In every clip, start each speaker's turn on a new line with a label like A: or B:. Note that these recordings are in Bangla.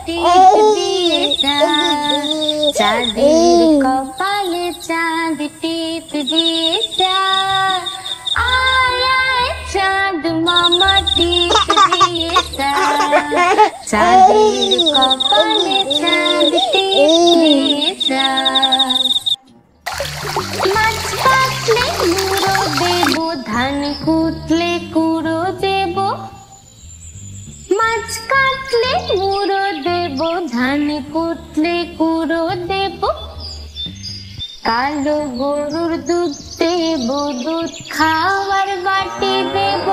A: টিপ দিয়ে যা, চাঁদের কপালে চাঁদ টিপ দিয়ে যা, আয় আয় চাঁদ মামা টিপ দিয়ে যা, চাঁদের কপালে চাঁদ টিপ দিয়ে যা। মাছ কাটলে মুড়ো দেব, ধান কুটলে কুড়ো দেব, মাছ কাটলে মুড়ো দেব, ধান কুটলে কুড়ো দেব, কালো গরুর দুধ দেব, দুধ খাওয়ার বাটি দেব,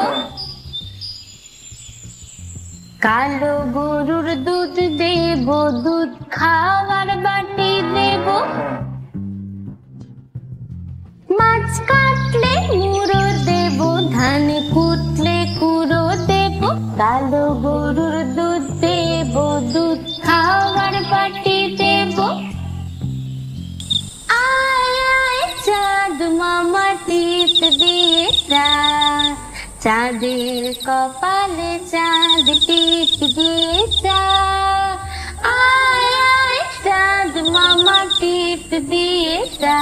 A: কালো গরুর দুধ দেব, দুধ খাওয়ার বাটি দেব, মাছ কাটলে মুড়ো দেব, ধান কুটলে কুড়ো দেব, কালো গরুর দুধ দেব, দুধ খাওয়ার বাটি দেব, আয় আয় চাঁদ মামা টিপ দিয়ে যা, চাঁদের কপালে চাঁদ টিপ দিয়ে যা, আয় আয় চাঁদ মামা টিপ দিয়ে যা,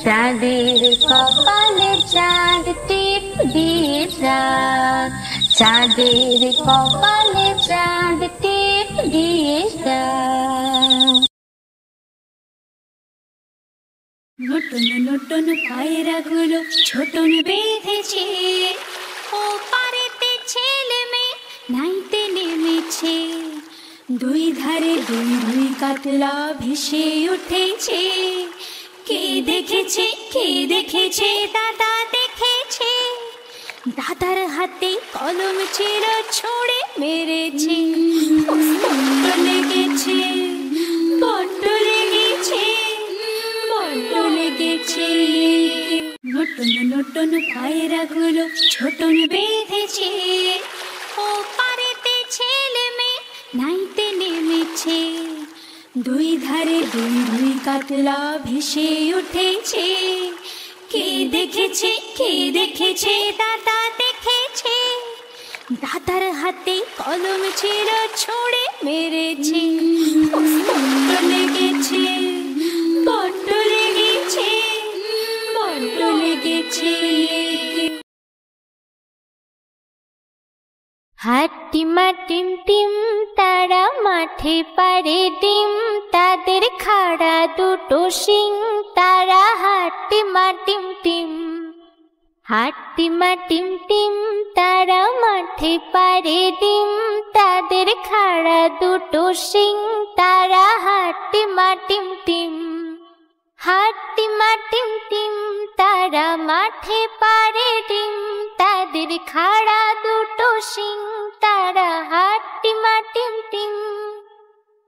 A: চাঁদের কপালে চাঁদ টিপ দিয়ে যা, চাঁদের কপালে চাঁদ টিপ দিয়ে যা।
B: নতুন নতুন পায়রাগুলো ছোটন বেঁধেছে, ও পারেতে ছেলে মেয়ে নাইতে নেমেছে, দুই ধারে দুই দুই কাতলা ভেসে উঠেছে, কে দেখেছে কে দেখেছে দাদা দেখেছে, দাদার হাতে কলম ছিল ছুঁড়ে মেরেছে, বড্ড লেগেছে বড্ড লেগেছে বড্ড লেগেছে। নতুন নতুন পায়রাগুলো ছোটন বেঁধেছে, ও পারেতে ছেলে মেয়ে নাইতে নেমেছে, দুই ধারে দুই দুই কাতলা ভেসে উঠেছে, কে দেখেছে কে দেখেছে দাদা দেখেছে, দাদার হাতে কলম ছিল ছুঁড়ে মেরেছে, বড্ড লেগেছে বড্ড লেগেছে বড্ড লেগেছে।
A: হাট্টিমা টিম টিম তারা মাঠে পারে ডিম, তাদের খাড়া দুটো শিং, তারা হাট্টিমা টিম টিম, হাট্টিমা টিম টিম তারা মাঠে পারে ডিম, তাদের খাড়া দুটো শিং, তারা হাট্টিমা টিম টিম, হাট্টিমা টিম টিম তারা মাঠে পারে ডিম, তাদের খাড়া দুটো শিং, তারা হাট্টিমা টিম টিম,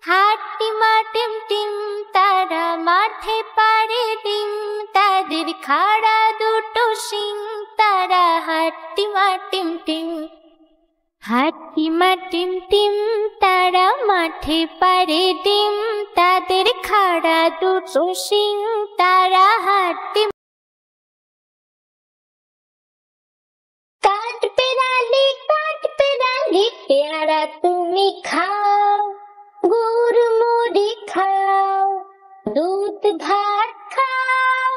A: হাট্টিমা টিম টিম তারা মাঠে পারে ডিম, তাদের খাড়া দুটো শিং, তারা হাট্টিমা টিম টিম, হাট্টিমা টিম টিম তারা মাঠে পারে ডিম, তাদের খাড়া দুটো শিং, তারা হাট্টিমা। কাঠ পেড়ালি পেয়ারা তুমি খাও, গুড় মুড়ি খাও, দুধ ভাত খাও,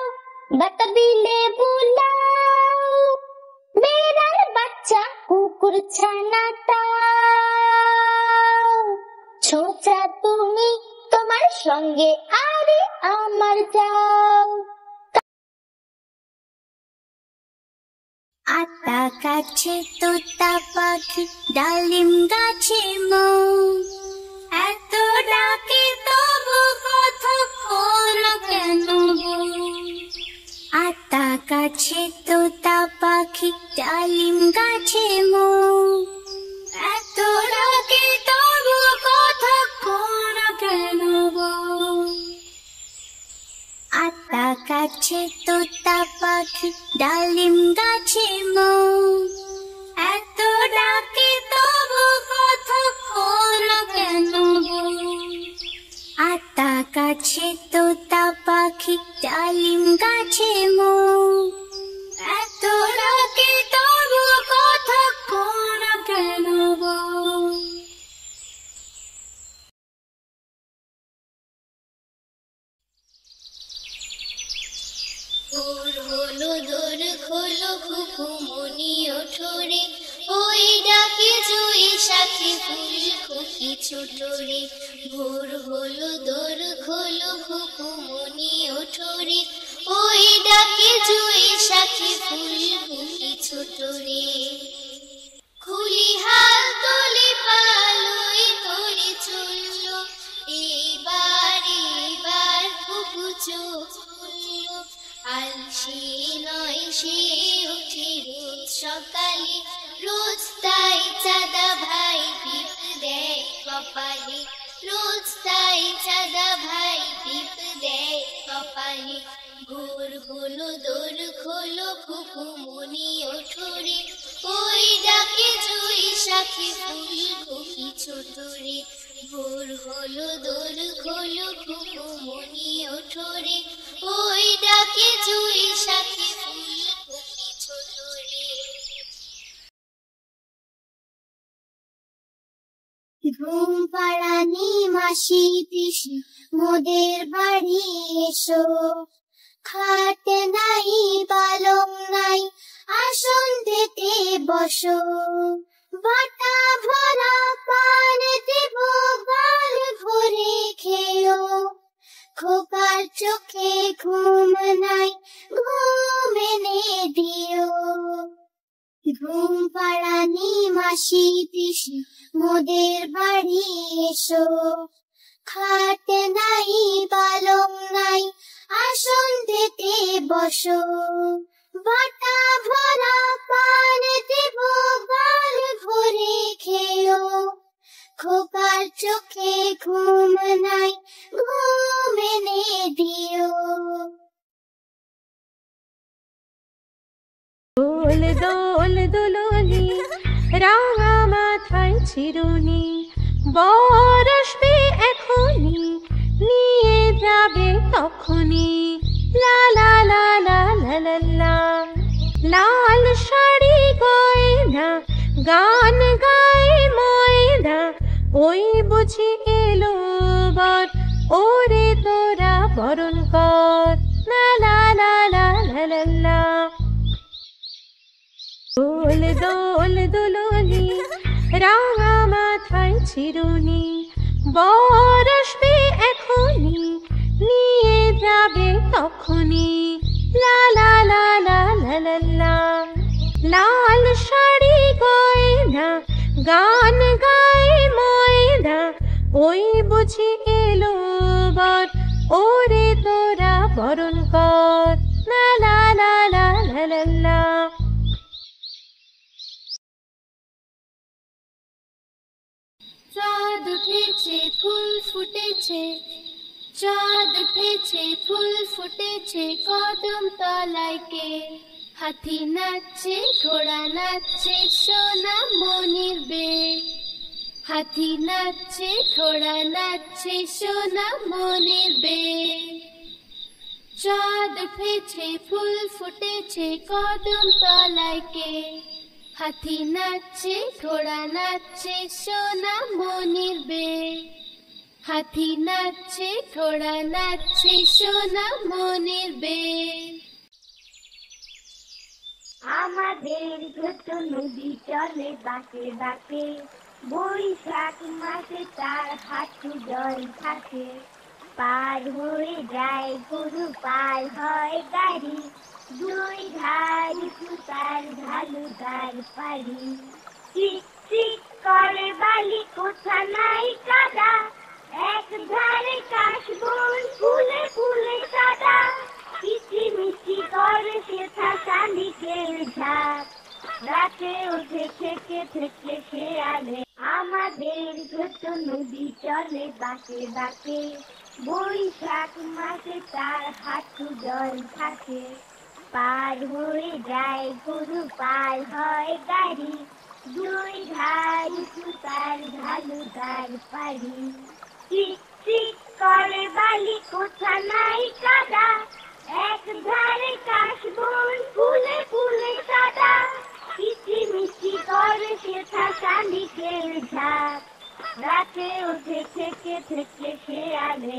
A: বাতাবি লেবু লাও, বেড়ার বাচ্চা কুকুর ছানা তাও, ছোঁচা তুমি তোমার সঙ্গে আরে আমার যাও। আতা গাছে তোতা পাখি ডালিম গাছে মৌ, এত ডাকে তবু কতক্ষণ কেন গো, আতা গাছে তোতা পাখি ডালিম গাছে মৌ, এত ডাকে তবু কতক্ষণ কেন গো, আতা গাছে তোতা পাখি ডালিম গাছে মৌ, এত ডাকে তবু কতক্ষণ কেন গো, আতা গাছে তোতা পাখি ডালিম গাছে মৌ, এত ডাকে তবু কতক্ষণ কেন গো।
C: খুকুমনি ওঠরে, ওই ডাকে জুই সাথী ফুল খুকি ছোট রে। ভোর হলো দোর খোলো খুকুমনি ওঠরে, ওই ডাকে জুই সাথী ফুল খুকি ছোট রে। খুলি হাল তুলি পালুই করে চললো, এইবার খুকু চোখ খুললো। আলসি নয় সে উঠে রোজ সকালে, রোজ তাই চাঁদা ভাই টিপ দেয় কপালে, রোজ তাই চাঁদা ভাই টিপ দেয় কপালে। ভোর হলো দোর খোলো খুকুমনি ওঠরে, ওই ডাকে জুই সাথী ফুল খুকি ছোট রে। ভোর হলো দোর খোলো খুকুমনি ওঠরে, ওই ডাকে জুই সাথী ফুল খুকি ছোট রে।
D: ঘুম পাড়ানি মাসি পিসি মোদের বাড়ি এসো, খাট নাই পালং নাই আসন পেতে বসো। বাটা ভরা পান দেব গাল ভরে খেও, খোকার চোখে ঘুম নাই ঘুম এনে দিও। ঘুম পাড়ানি মাসি পিসি মোদের বাড়ি এসো, খাট নাই পালং নাই আসন পেতে বসো। বাটা ভরা পান দেব গাল ভরে খেও, খোকার চোখে ঘুম নাই ঘুম এনে দিও।
A: দোল দোল দোলনি রাঙা মাথায় চিরুনি, বর আসবে এখনি নিয়ে যাবে তখনি। লা লা লা লা লা লা লা, লাল শাড়ি গয়না গান গায় ময়না, ওই বুঝি এলো বর ওরে তোরা বরণ কর। লা লা লা লা লা লা লা। দোল দোল দোলনি রাঙা মাথায় চিরুনি, বর আসবে এখনি নিয়ে যাবে তখনি। লা লা লা লা লা লা লা, লাল শাড়ি গয়না গান গায় ময়না, ওই বুঝি এলো বর ওরে তোরা বরণ কর। লা লা লা লা লা লা লা।
B: চাঁদ উঠেছে ফুল ফুটেছে, চাঁদ উঠেছে ফুল ফুটেছে কদম তলায় কে। হাতি নাচছে ঘোড়া নাচছে সোনা মনির বে, হাতি নাচছে ঘোড়া নাচছে সোনা মনির বে। চাঁদ উঠেছে ফুল ফুটেছে কদম তলায় কে। হাতি নাচছে ঘোড়া নাচছে সোনা মনির বে, হাতি নাচছে ঘোড়া নাচছে সোনা মনির বে।
D: আমাদের ছোট নদী চলে বাঁকে বাঁকে, বৈশাখ মাসে তার হাঁটু জল থাকে। পার হয়ে যায় গরু পার হয় গাড়ি, দুই ধার সুতার ঢালুদার পারি। চিক চিক করে বালি কোথা নাই কাদা, এক ধারে কাশবন ফুলে ফুলে সাদা। কিচিমিচি করে সেথা শালিকের ঝাঁক, রাতে ওঠে থেকে থেকে শেয়ালে। আমাদের ছোট নদী চলে বাঁকে বাঁকে, বৈশাখ মাসে তার হাঁটু জল থাকে। পার হয়ে যায় গরু পার হয় গাড়ি, দুই ধার সুতার ঢালুদার পারি। চিক চিক করে বালি কোথা নাই কাদা, এক ধারে কাশবন ফুলে ফুলে সাদা। কিচিমিচি করে সেথা শালিকের ঝাঁক, রাতে ওঠে থেকে থেকে শেয়ালে।